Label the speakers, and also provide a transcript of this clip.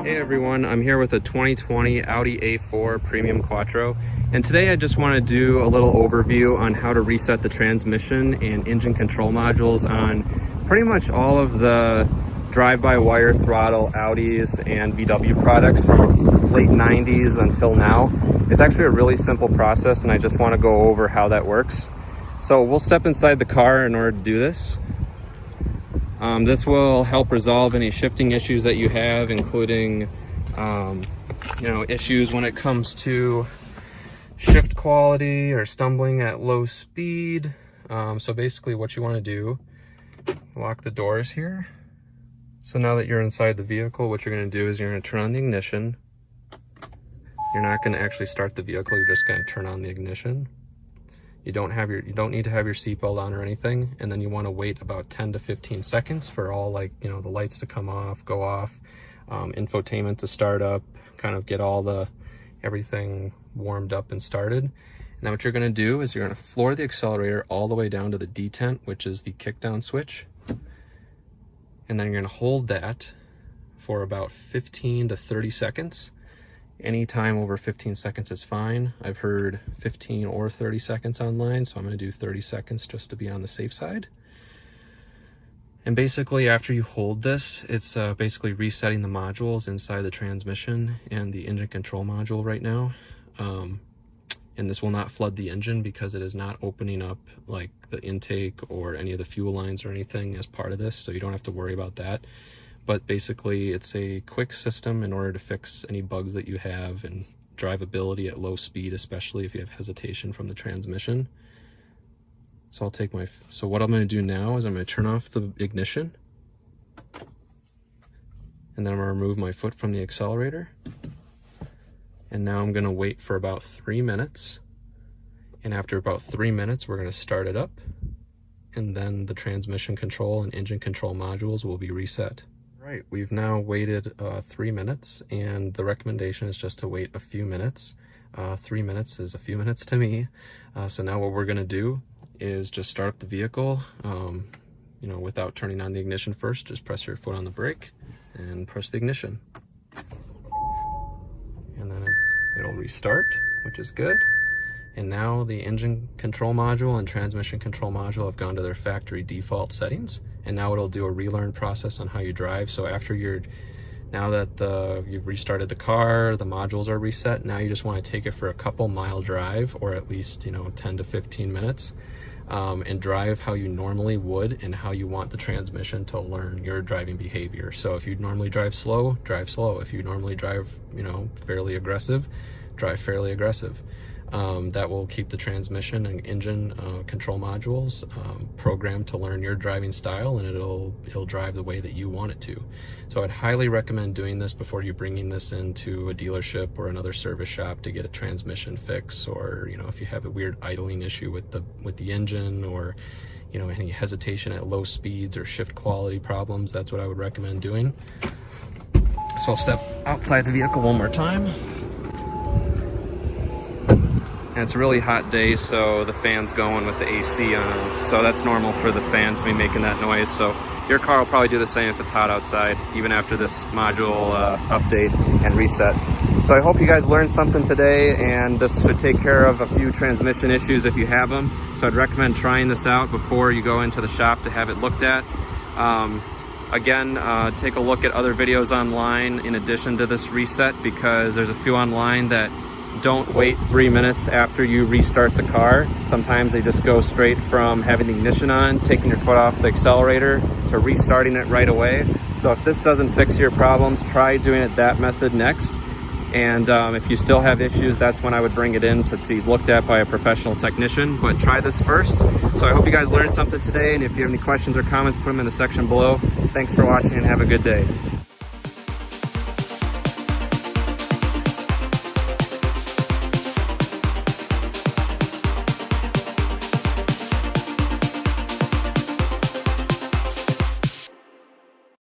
Speaker 1: Hey everyone, I'm here with a 2020 Audi A4 Premium Quattro, and today I just want to do a little overview on how to reset the transmission and engine control modules on pretty much all of the drive-by-wire throttle Audis and VW products from late 90s until now. It's actually a really simple process, and I just want to go over how that works. So we'll step inside the car in order to do this. This will help resolve any shifting issues that you have, including issues when it comes to shift quality or stumbling at low speed. So basically what you want to do, lock the doors here. So now that you're inside the vehicle, what you're going to do is you're going to turn on the ignition. You're not going to actually start the vehicle, you're just going to turn on the ignition. You don't need to have your seatbelt on or anything, and then you want to wait about 10 to 15 seconds for all the lights to come off, go off, infotainment to start up, kind of get everything warmed up and started. Now what you're going to do is you're going to floor the accelerator all the way down to the detent, which is the kick down switch, and then you're going to hold that for about 15 to 30 seconds. Any time over 15 seconds is fine. I've heard 15 or 30 seconds online, so I'm going to do 30 seconds just to be on the safe side. And basically after you hold this, it's basically resetting the modules inside the transmission and the engine control module right now. And this will not flood the engine because it is not opening up like the intake or any of the fuel lines or anything as part of this, so you don't have to worry about that. But basically it's a quick system in order to fix any bugs that you have and drivability at low speed, especially if you have hesitation from the transmission. So what I'm going to do now is I'm going to turn off the ignition, and then I'm going to remove my foot from the accelerator. And now I'm going to wait for about 3 minutes. And after about 3 minutes, we're going to start it up, and then the transmission control and engine control modules will be reset. Right, we've now waited 3 minutes, and the recommendation is just to wait a few minutes. 3 minutes is a few minutes to me. So now what we're going to do is just start up the vehicle, without turning on the ignition first. Just press your foot on the brake and press the ignition. And then it'll restart, which is good. And now the engine control module and transmission control module have gone to their factory default settings. And now it'll do a relearn process on how you drive. So now that you've restarted the car, the modules are reset, now you just want to take it for a couple mile drive, or at least 10 to 15 minutes, and drive how you normally would and how you want the transmission to learn your driving behavior. So if you normally drive slow, drive slow. If you normally drive fairly aggressive, drive fairly aggressive. That will keep the transmission and engine control modules programmed to learn your driving style, and it'll drive the way that you want it to. So I'd highly recommend doing this before you're bringing this into a dealership or another service shop to get a transmission fix, or if you have a weird idling issue with the engine, or any hesitation at low speeds or shift quality problems. That's what I would recommend doing. So I'll step outside the vehicle one more time. And it's a really hot day, so the fan's going with the AC on, so that's normal for the fan to be making that noise. So your car will probably do the same if it's hot outside, even after this module update and reset. So I hope you guys learned something today, and this should take care of a few transmission issues if you have them. So I'd recommend trying this out before you go into the shop to have it looked at. Again, take a look at other videos online in addition to this reset, because there's a few online that don't wait 3 minutes after you restart the car. Sometimes they just go straight from having the ignition on, taking your foot off the accelerator, to restarting it right away. So if this doesn't fix your problems, try doing it that method next. And if you still have issues, that's when I would bring it in to be looked at by a professional technician. But try this first. So I hope you guys learned something today, and if you have any questions or comments, put them in the section below. Thanks for watching, and have a good day.